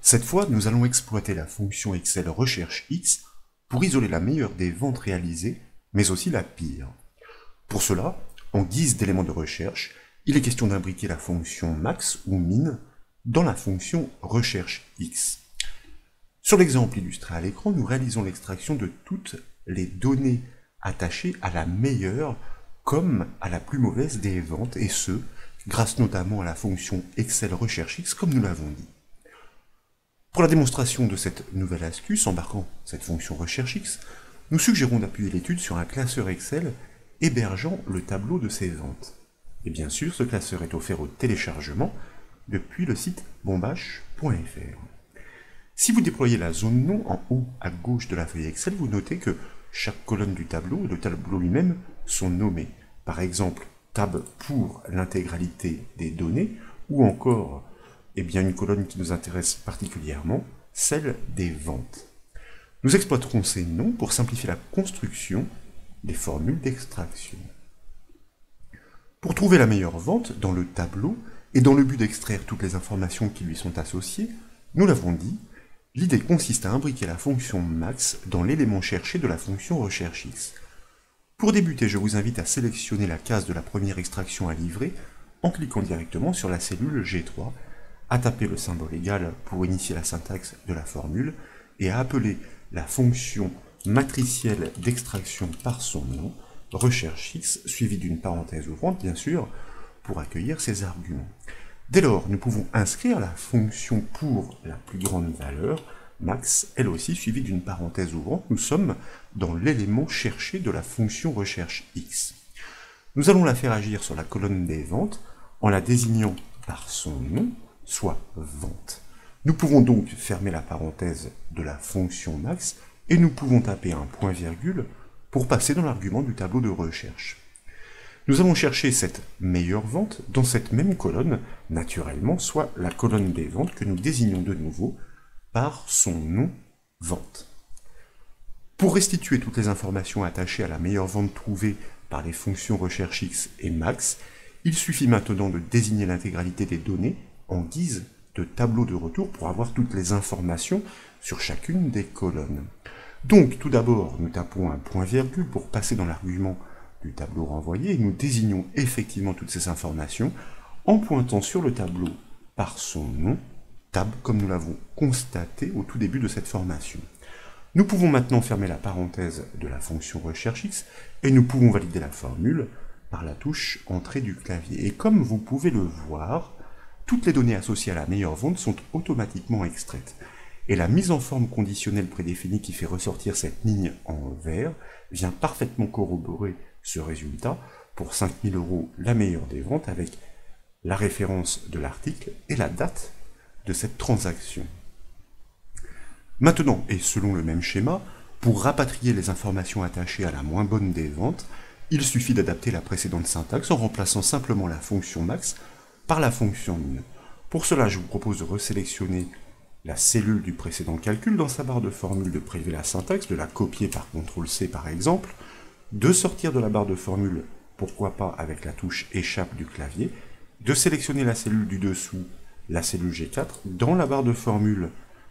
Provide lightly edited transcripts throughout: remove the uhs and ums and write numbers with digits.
Cette fois, nous allons exploiter la fonction Excel recherche X pour isoler la meilleure des ventes réalisées, mais aussi la pire. Pour cela, en guise d'élément de recherche, il est question d'imbriquer la fonction max ou min dans la fonction recherche X. Sur l'exemple illustré à l'écran, nous réalisons l'extraction de toutes les données attachées à la meilleure comme à la plus mauvaise des ventes, et ce, grâce notamment à la fonction Excel recherche X, comme nous l'avons dit. Pour la démonstration de cette nouvelle astuce embarquant cette fonction recherche X, nous suggérons d'appuyer l'étude sur un classeur Excel hébergeant le tableau de ces ventes. Et bien sûr, ce classeur est offert au téléchargement depuis le site bombache.fr. Si vous déployez la zone nom en haut à gauche de la feuille Excel, vous notez que chaque colonne du tableau et le tableau lui-même sont nommés. Par exemple, tab pour l'intégralité des données, ou encore une colonne qui nous intéresse particulièrement, celle des ventes. Nous exploiterons ces noms pour simplifier la construction des formules d'extraction. Pour trouver la meilleure vente dans le tableau, et dans le but d'extraire toutes les informations qui lui sont associées, nous l'avons dit, l'idée consiste à imbriquer la fonction max dans l'élément cherché de la fonction recherche X. Pour débuter, je vous invite à sélectionner la case de la première extraction à livrer en cliquant directement sur la cellule G3, à taper le symbole égal pour initier la syntaxe de la formule et à appeler la fonction matricielle d'extraction par son nom, recherche X, suivie d'une parenthèse ouvrante, bien sûr, pour accueillir ses arguments. Dès lors, nous pouvons inscrire la fonction pour la plus grande valeur, max, elle aussi suivie d'une parenthèse ouvrante. Nous sommes dans l'élément cherché de la fonction recherche X. Nous allons la faire agir sur la colonne des ventes en la désignant par son nom, soit vente. Nous pouvons donc fermer la parenthèse de la fonction max et nous pouvons taper un point-virgule pour passer dans l'argument du tableau de recherche. Nous allons chercher cette meilleure vente dans cette même colonne, naturellement, soit la colonne des ventes que nous désignons de nouveau par son nom vente. Pour restituer toutes les informations attachées à la meilleure vente trouvée par les fonctions recherche X et max, il suffit maintenant de désigner l'intégralité des données en guise de tableau de retour pour avoir toutes les informations sur chacune des colonnes. Donc, tout d'abord, nous tapons un point-virgule pour passer dans l'argument du tableau renvoyé et nous désignons effectivement toutes ces informations en pointant sur le tableau par son nom, tab, comme nous l'avons constaté au tout début de cette formation. Nous pouvons maintenant fermer la parenthèse de la fonction recherche X et nous pouvons valider la formule par la touche entrée du clavier. Et comme vous pouvez le voir, toutes les données associées à la meilleure vente sont automatiquement extraites. Et la mise en forme conditionnelle prédéfinie qui fait ressortir cette ligne en vert vient parfaitement corroborer ce résultat pour 5 000 € la meilleure des ventes avec la référence de l'article et la date de cette transaction. Maintenant, et selon le même schéma, pour rapatrier les informations attachées à la moins bonne des ventes, il suffit d'adapter la précédente syntaxe en remplaçant simplement la fonction max par la fonction min. Pour cela, je vous propose de resélectionner la cellule du précédent calcul dans sa barre de formule, de prélever la syntaxe, de la copier par CTRL-C par exemple, de sortir de la barre de formule, pourquoi pas avec la touche échappe du clavier, de sélectionner la cellule du dessous, la cellule G4, dans la barre de formule,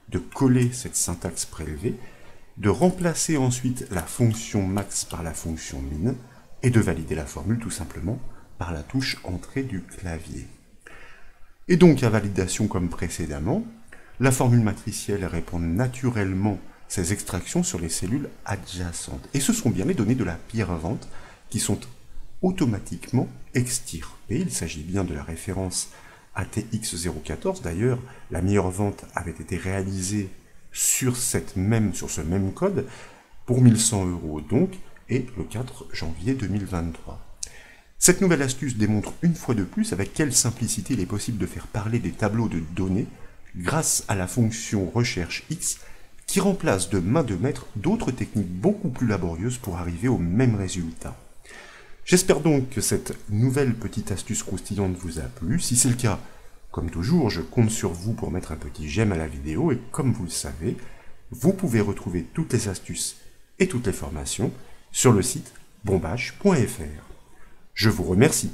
de coller cette syntaxe prélevée, de remplacer ensuite la fonction max par la fonction min, et de valider la formule tout simplement par la touche entrée du clavier. Et donc à validation comme précédemment, la formule matricielle répond naturellement ces extractions sur les cellules adjacentes. Et ce sont bien les données de la pire vente qui sont automatiquement extirpées. Il s'agit bien de la référence ATX014. D'ailleurs, la meilleure vente avait été réalisée sur ce même code pour 1100 € donc, et le 4 janvier 2023. Cette nouvelle astuce démontre une fois de plus avec quelle simplicité il est possible de faire parler des tableaux de données grâce à la fonction recherche X qui remplace de main de maître d'autres techniques beaucoup plus laborieuses pour arriver au même résultat. J'espère donc que cette nouvelle petite astuce croustillante vous a plu. Si c'est le cas, comme toujours, je compte sur vous pour mettre un petit j'aime à la vidéo et comme vous le savez, vous pouvez retrouver toutes les astuces et toutes les formations sur le site bombache.fr. Je vous remercie.